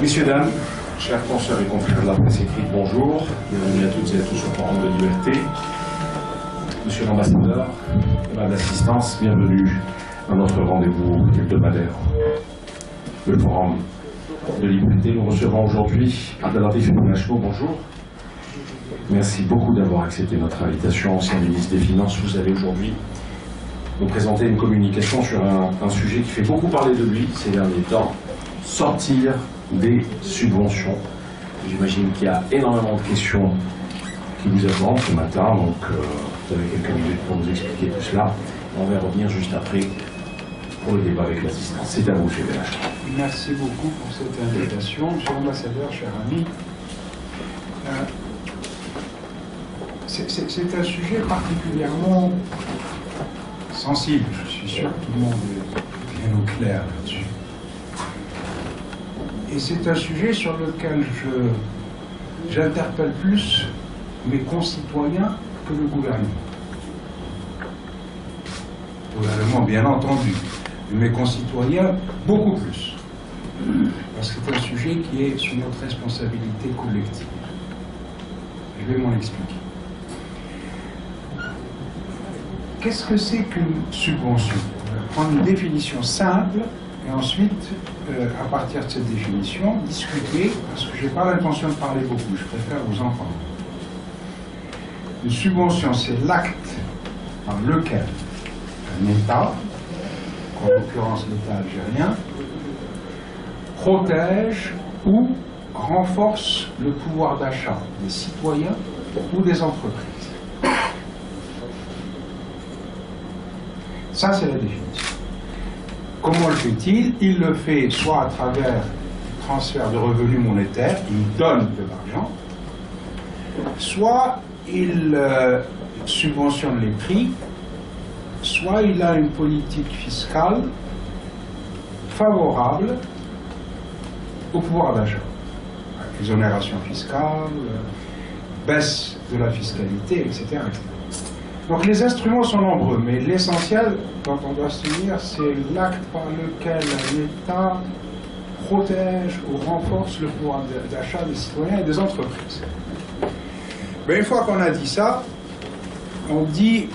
Messieurs, dames, chers consoeurs et confrères de la presse écrite, bonjour. Bienvenue à toutes et à tous au Forum de Liberté. Monsieur l'ambassadeur, Madame l'assistance, bienvenue à notre rendez-vous hebdomadaire. Le Forum de Liberté, nous recevons aujourd'hui Abdelatif Benachmo, bonjour. Merci beaucoup d'avoir accepté notre invitation, ancien ministre des Finances. Vous allez aujourd'hui nous présenter une communication sur un sujet qui fait beaucoup parler de lui ces derniers temps, sortir des subventions. J'imagine qu'il y a énormément de questions qui vous attendent ce matin, donc vous avez quelques minutes pour nous expliquer tout cela. On va revenir juste après pour le débat avec l'assistance. C'est à vous, M. Benachmo. Merci beaucoup pour cette invitation, Monsieur l'ambassadeur, cher ami. C'est un sujet particulièrement sensible. Je suis sûr que tout le monde est bien au clair là-dessus. Et c'est un sujet sur lequel j'interpelle plus mes concitoyens que le gouvernement. Le gouvernement, bien entendu, mais mes concitoyens, beaucoup plus. Parce que c'est un sujet qui est sous notre responsabilité collective. Je vais m'en expliquer. Qu'est-ce que c'est qu'une subvention? On va prendre une définition simple et ensuite, à partir de cette définition, discuter, parce que je n'ai pas l'intention de parler beaucoup, je préfère vous entendre. Une subvention, c'est l'acte par lequel un État, en l'occurrence l'État algérien, protège ou renforce le pouvoir d'achat des citoyens ou des entreprises. Ça, c'est la définition. Comment le fait-il? Il le fait soit à travers le transfert de revenus monétaires, il donne de l'argent, soit il subventionne les prix, soit il a une politique fiscale favorable au pouvoir d'achat. Exonération fiscale, baisse de la fiscalité, etc., etc. Donc les instruments sont nombreux, mais l'essentiel dont on doit se tenir, c'est l'acte par lequel l'État protège ou renforce le pouvoir d'achat des citoyens et des entreprises. Mais une fois qu'on a dit ça, on dit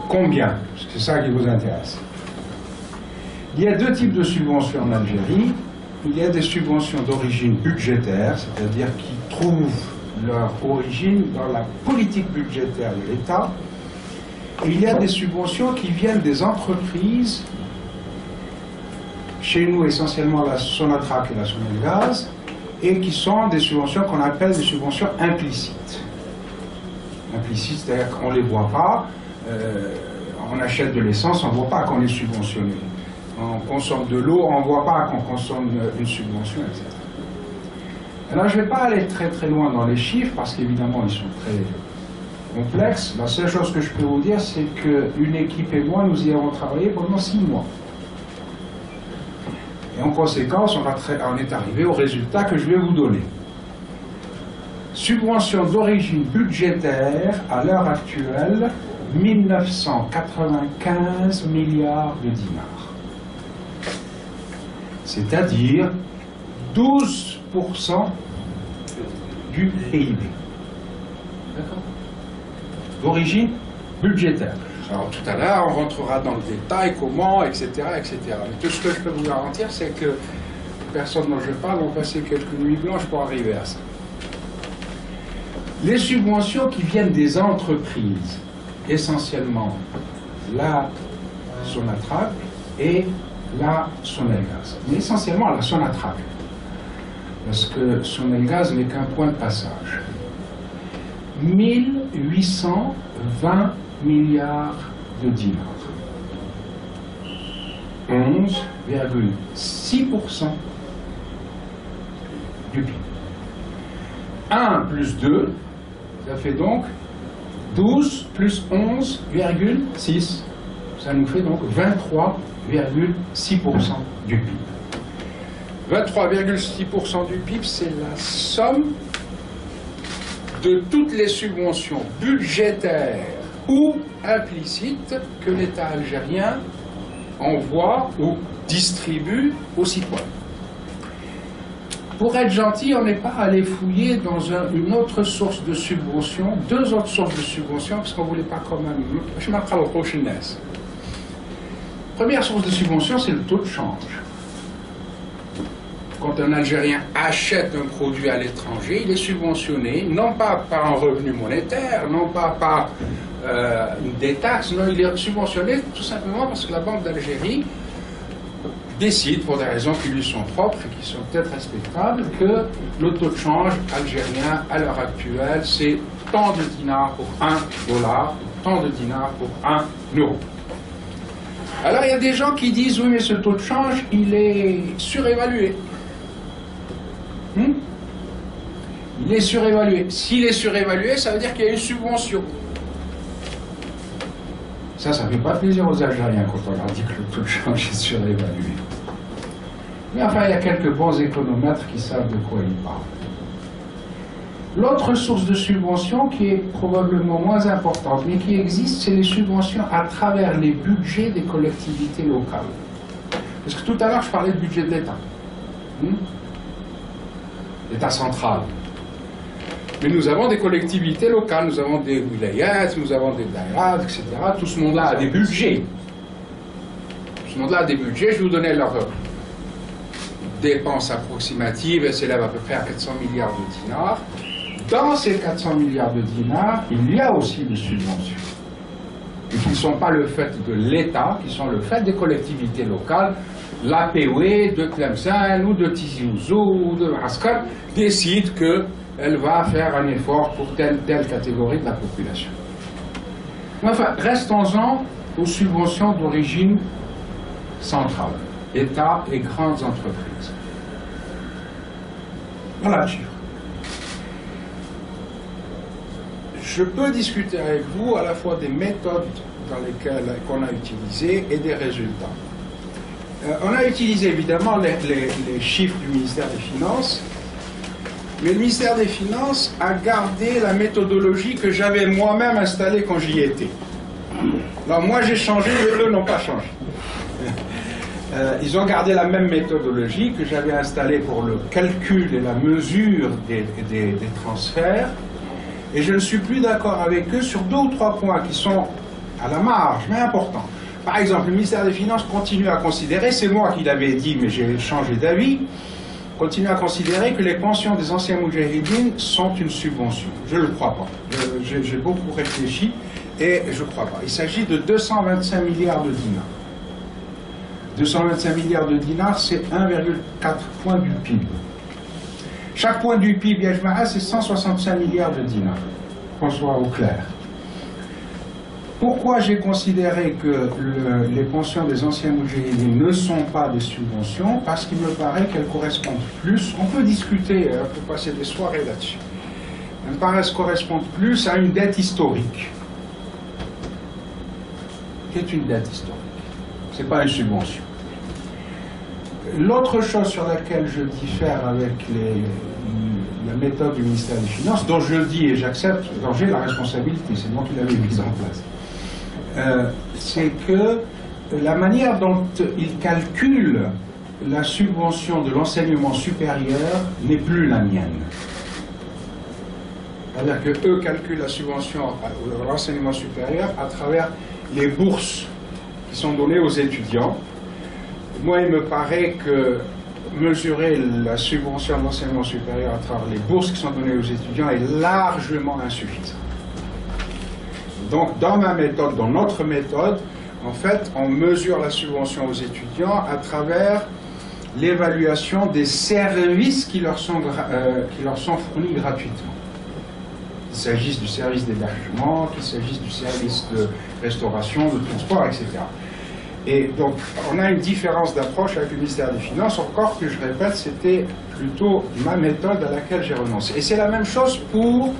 combien, parce que c'est ça qui vous intéresse. Il y a deux types de subventions en Algérie. Il y a des subventions d'origine budgétaire, c'est-à-dire qui trouvent leur origine dans la politique budgétaire de l'État. Et il y a des subventions qui viennent des entreprises, chez nous essentiellement la Sonatrach et la Sonelgaz, et qui sont des subventions qu'on appelle des subventions implicites. Implicites, c'est-à-dire qu'on ne les voit pas, on achète de l'essence, on ne voit pas qu'on est subventionné. On consomme de l'eau, on ne voit pas qu'on consomme une subvention, etc. Alors je ne vais pas aller très très loin dans les chiffres, parce qu'évidemment ils sont très complexes. La seule chose que je peux vous dire, c'est qu'une équipe et moi, nous y avons travaillé pendant 6 mois. Et en conséquence, on est arrivé au résultat que je vais vous donner. Subvention d'origine budgétaire, à l'heure actuelle, 1995 milliards de dinars. C'est-à-dire 12% du PIB. D'accord? D'origine budgétaire. Alors tout à l'heure, on rentrera dans le détail, comment, etc., etc. Mais tout ce que je peux vous garantir, c'est que les personnes dont je parle ont passé quelques nuits blanches pour arriver à ça. Les subventions qui viennent des entreprises, essentiellement la Sonatrach et la Sonelgaz, mais essentiellement la Sonatrach, parce que Sonelgaz n'est qu'un point de passage. 1820 milliards de dinars. 11,6% du PIB. 1 plus 2, ça fait donc 12 plus 11,6. Ça nous fait donc 23,6% du PIB. 23,6% du PIB, c'est la somme de toutes les subventions budgétaires ou implicite que l'État algérien envoie ou distribue aux citoyens. Pour être gentil, on n'est pas allé fouiller dans une autre source de subvention, deux autres sources de subvention, parce qu'on ne voulait pas quand même... Je m'appelle au prochain. Première source de subvention, c'est le taux de change. Quand un Algérien achète un produit à l'étranger, il est subventionné, non pas par un revenu monétaire, non pas par des taxes, non, il est subventionné tout simplement parce que la Banque d'Algérie décide, pour des raisons qui lui sont propres et qui sont peut-être respectables, que le taux de change algérien à l'heure actuelle, c'est tant de dinars pour $1, tant de dinars pour €1. Alors il y a des gens qui disent, oui mais ce taux de change, il est surévalué. Il est surévalué. S'il est surévalué, ça veut dire qu'il y a une subvention. Ça ne fait pas plaisir aux Algériens quand on leur dit que le taux de change est surévalué. Mais enfin, il y a quelques bons économètres qui savent de quoi ils parlent. L'autre source de subvention qui est probablement moins importante, mais qui existe, c'est les subventions à travers les budgets des collectivités locales. Parce que tout à l'heure, je parlais de budget de l'État. L'État central. Mais nous avons des collectivités locales, nous avons des wilayats, nous avons des daïrats, etc. Tout ce monde-là a des budgets. Tout ce monde-là a des budgets, je vais vous donner leurs dépenses approximatives, elles s'élèvent à peu près à 400 milliards de dinars. Dans ces 400 milliards de dinars, il y a aussi des subventions. Et qui ne sont pas le fait de l'État, qui sont le fait des collectivités locales. L'APW de Tlemcen ou de Tizi Ouzou ou de Askar décide qu'elle va faire un effort pour telle catégorie de la population. Enfin, restons-en aux subventions d'origine centrale, État et grandes entreprises. Voilà le chiffre. Je peux discuter avec vous à la fois des méthodes qu'on a utilisées et des résultats. On a utilisé évidemment les chiffres du ministère des Finances, mais le ministère des Finances a gardé la méthodologie que j'avais moi-même installée quand j'y étais. Alors moi j'ai changé, mais eux n'ont pas changé. Ils ont gardé la même méthodologie que j'avais installée pour le calcul et la mesure des transferts, et je ne suis plus d'accord avec eux sur deux ou trois points qui sont à la marge, mais importants. Par exemple, le ministère des Finances continue à considérer, c'est moi qui l'avais dit, mais j'ai changé d'avis, continue à considérer que les pensions des anciens moudjahidines sont une subvention. Je ne le crois pas. J'ai beaucoup réfléchi et je ne crois pas. Il s'agit de 225 milliards de dinars. 225 milliards de dinars, c'est 1,4 point du PIB. Chaque point du PIB, Yajma'a, c'est 165 milliards de dinars, qu'on soit au clair. Pourquoi j'ai considéré que les pensions des anciens moudjahidines ne sont pas des subventions? Parce qu'il me paraît qu'elles correspondent plus, on peut discuter, on peut passer des soirées là-dessus, elles me paraissent correspondre plus à une dette historique. Qu'est une dette historique? Ce n'est pas une subvention. L'autre chose sur laquelle je diffère avec la méthode du ministère des Finances, dont je dis et j'accepte, dont j'ai la responsabilité, c'est moi qui l'avais mise en place, c'est que la manière dont ils calculent la subvention de l'enseignement supérieur n'est plus la mienne. C'est-à-dire qu'eux calculent la subvention de l'enseignement supérieur à travers les bourses qui sont données aux étudiants. Moi, il me paraît que mesurer la subvention de l'enseignement supérieur à travers les bourses qui sont données aux étudiants est largement insuffisant. Donc, dans ma méthode, dans notre méthode, en fait, on mesure la subvention aux étudiants à travers l'évaluation des services qui leur sont fournis gratuitement. Qu'il s'agisse du service d'hébergement, qu'il s'agisse du service de restauration, de transport, etc. Et donc, on a une différence d'approche avec le ministère des Finances, encore que je répète, c'était plutôt ma méthode à laquelle j'ai renoncé. Et c'est la même chose pour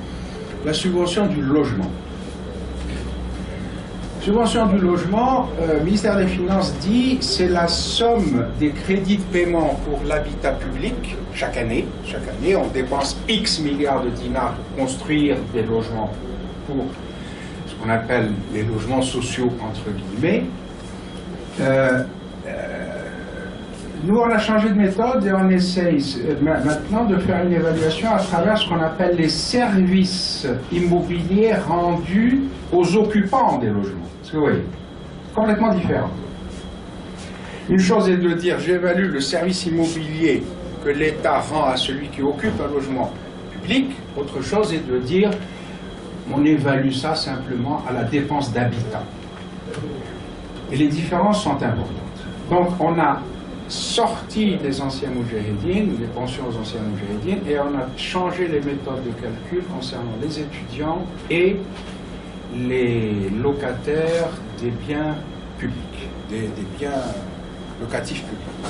la subvention du logement. Subvention du logement, le ministère des Finances dit c'est la somme des crédits de paiement pour l'habitat public chaque année. Chaque année, on dépense X milliards de dinars pour construire des logements pour qu'on appelle les logements sociaux entre guillemets. Nous, on a changé de méthode et on essaye maintenant de faire une évaluation à travers ce qu'on appelle les services immobiliers rendus aux occupants des logements. Parce que vous voyez, complètement différent. Une chose est de dire j'évalue le service immobilier que l'État rend à celui qui occupe un logement public. Autre chose est de dire on évalue ça simplement à la dépense d'habitat. Et les différences sont importantes. Donc on a sorti des anciens moudjahidines, des pensions aux anciens moudjahidines, et on a changé les méthodes de calcul concernant les étudiants et les locataires des biens publics, des biens locatifs publics.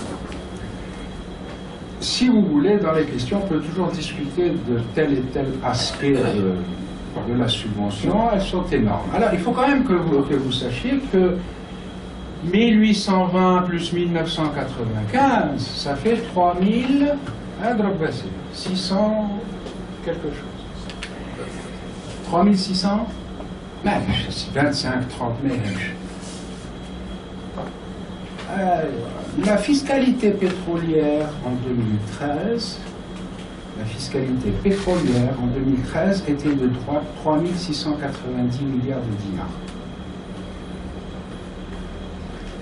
Si vous voulez, dans les questions, on peut toujours discuter de tel et tel aspect de la subvention, elles sont énormes. Alors, il faut quand même que vous sachiez que 1820 plus 1995, ça fait 3000, 600 quelque chose. 3600 même, 25, 30 000. La fiscalité pétrolière en 2013, était de 3690 milliards de dinars.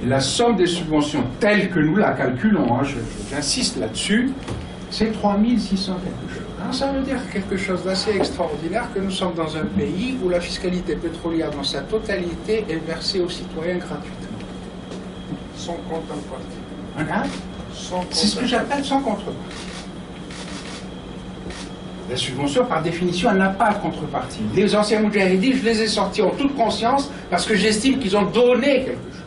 Et la somme des subventions telle que nous la calculons, hein, j'insiste là-dessus, c'est 3600 quelque chose. Alors ça veut dire quelque chose d'assez extraordinaire que nous sommes dans un pays où la fiscalité pétrolière dans sa totalité est versée aux citoyens gratuitement. Sans contrepartie. Hein? C'est ce que j'appelle sans contrepartie. La subvention, par définition, elle n'a pas de contrepartie. Les anciens moudjahidines, je les ai sortis en toute conscience parce que j'estime qu'ils ont donné quelque chose.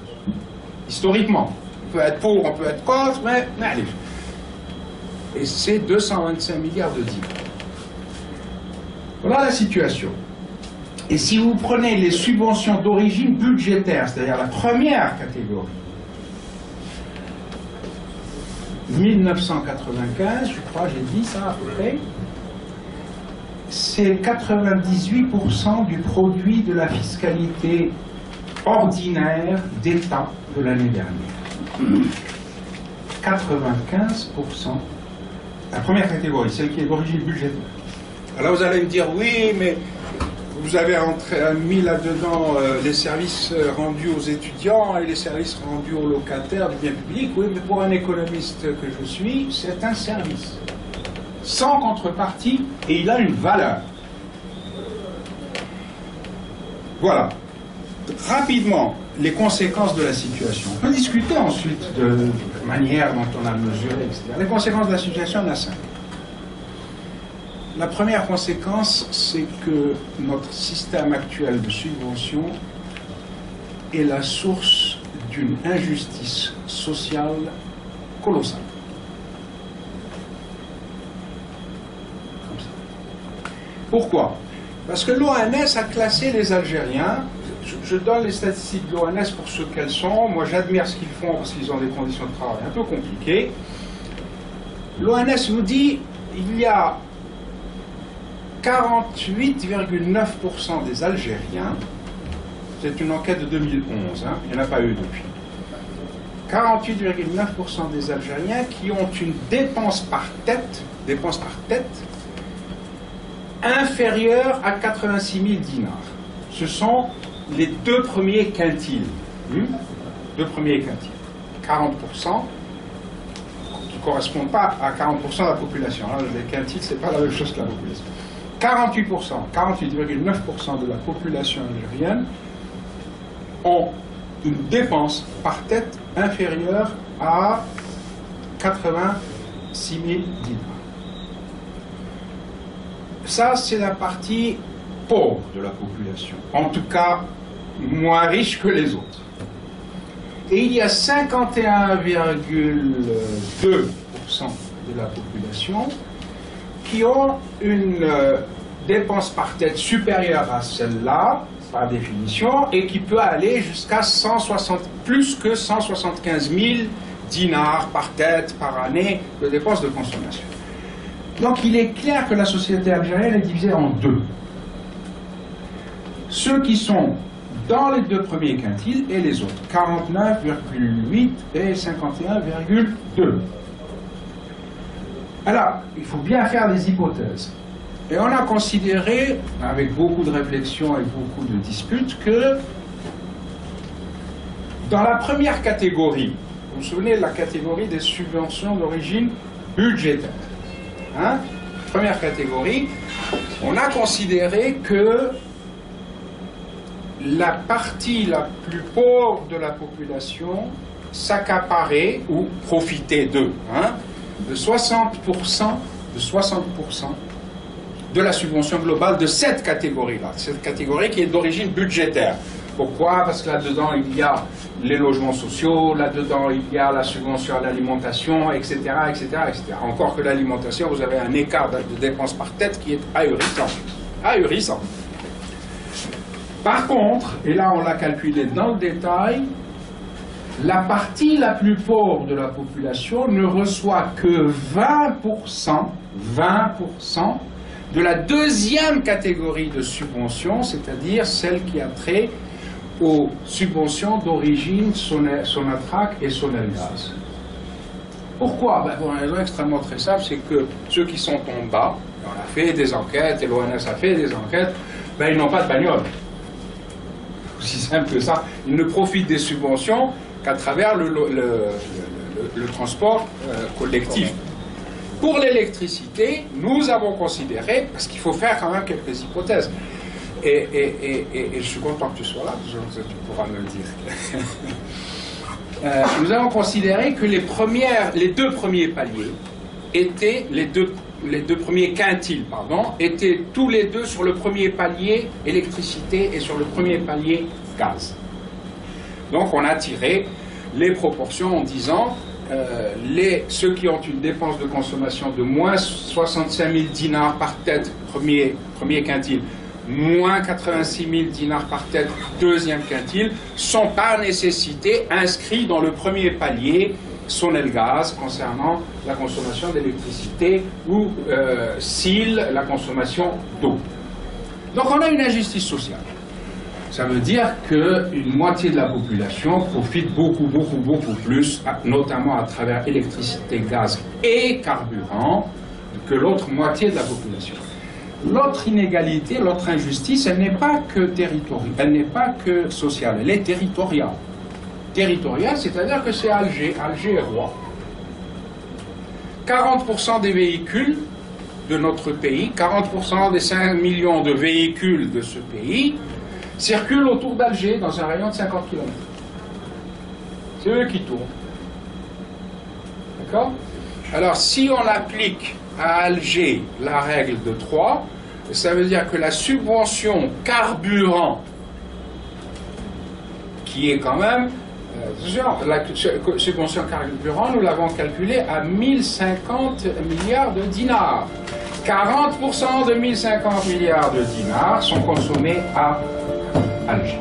Historiquement. On peut être pour, on peut être contre, mais allez. Et c'est 225 milliards de dinars. Voilà la situation. Et si vous prenez les subventions d'origine budgétaire, c'est-à-dire la première catégorie, 1995, je crois, j'ai dit ça à peu près, c'est 98% du produit de la fiscalité ordinaire d'État de l'année dernière. 95%. La première catégorie, celle qui est d'origine budgétaire. Alors vous allez me dire, oui, mais vous avez mis là-dedans les services rendus aux étudiants et les services rendus aux locataires du bien public. Oui, mais pour un économiste que je suis, c'est un service. Sans contrepartie, et il a une valeur. Voilà. Rapidement, les conséquences de la situation. On peut discuter ensuite de la manière dont on a mesuré, etc. Les conséquences de la situation, il y en a 5. La première conséquence, c'est que notre système actuel de subvention est la source d'une injustice sociale colossale. Comme ça. Pourquoi? Parce que l'ONS a classé les Algériens. Je donne les statistiques de l'ONS pour ce qu'elles sont. Moi, j'admire ce qu'ils font parce qu'ils ont des conditions de travail un peu compliquées. L'ONS nous dit qu'il y a 48,9% des Algériens, c'est une enquête de 2011, hein, il n'y en a pas eu depuis, 48,9% des Algériens qui ont une dépense par tête inférieure à 86 000 dinars. Ce sont les deux premiers quintiles. Deux premiers quintiles. 40%, qui ne correspondent pas à 40% de la population. Hein. Les quintiles, ce n'est pas la même chose que la population. 48,9% de la population algérienne ont une dépense par tête inférieure à 86 000 dinars. Ça, c'est la partie pauvre de la population. En tout cas, moins riche que les autres. Et il y a 51,2% de la population qui ont une dépense par tête supérieure à celle-là, par définition, et qui peut aller jusqu'à plus que 175 000 dinars par tête par année de dépenses de consommation. Donc il est clair que la société algérienne est divisée en deux. ceux qui sont dans les deux premiers quintiles et les autres, 49,8 et 51,2. Alors, il faut bien faire des hypothèses. Et on a considéré, avec beaucoup de réflexions et beaucoup de disputes, que dans la première catégorie, vous vous souvenez de la catégorie des subventions d'origine budgétaire, hein? Première catégorie, on a considéré que la partie la plus pauvre de la population s'accaparait ou profitait de 60% de la subvention globale de cette catégorie-là, cette catégorie qui est d'origine budgétaire. Pourquoi? Parce que là-dedans, il y a les logements sociaux, là-dedans, il y a la subvention à l'alimentation, etc., etc., etc. Encore que l'alimentation, vous avez un écart de dépenses par tête qui est ahurissant. Ahurissant. Par contre, et là on l'a calculé dans le détail, la partie la plus pauvre de la population ne reçoit que 20% de la deuxième catégorie de subventions, c'est-à-dire celle qui a trait aux subventions d'origine Sonatrach et Sonelgaz. Pourquoi? Pour une raison extrêmement très simple, c'est que ceux qui sont en bas, on a fait des enquêtes, et l'ONS a fait des enquêtes, ils n'ont pas de bagnole. Aussi simple que ça. Ils ne profitent des subventions qu'à travers le transport collectif. Pour l'électricité, nous avons considéré, parce qu'il faut faire quand même quelques hypothèses, et je suis content que tu sois là, tu pourras me le dire. Nous avons considéré que les deux premiers paliers étaient, les deux premiers quintiles, étaient tous les deux sur le premier palier électricité et sur le premier palier gaz. Donc on a tiré les proportions en disant ceux qui ont une dépense de consommation de moins 65 000 dinars par tête, premier quintile, moins 86 000 dinars par tête, deuxième quintile, sont par nécessité inscrits dans le premier palier Sonelgaz concernant la consommation d'électricité ou SIL, la consommation d'eau. Donc on a une injustice sociale. Ça veut dire qu'une moitié de la population profite beaucoup plus, notamment à travers électricité, gaz et carburant, que l'autre moitié de la population. L'autre inégalité, l'autre injustice, elle n'est pas que territoriale, elle n'est pas que sociale, elle est territoriale. Territoriale, c'est-à-dire que c'est Alger est roi. 40% des véhicules de notre pays, 40% des 5 millions de véhicules de ce pays, circulent autour d'Alger dans un rayon de 50 km. C'est eux qui tournent. D'accord? Alors, si on applique à Alger la règle de 3, ça veut dire que la subvention carburant, qui est quand même, la subvention carburant, nous l'avons calculée à 1050 milliards de dinars. 40% de 1050 milliards de dinars sont consommés à Alger.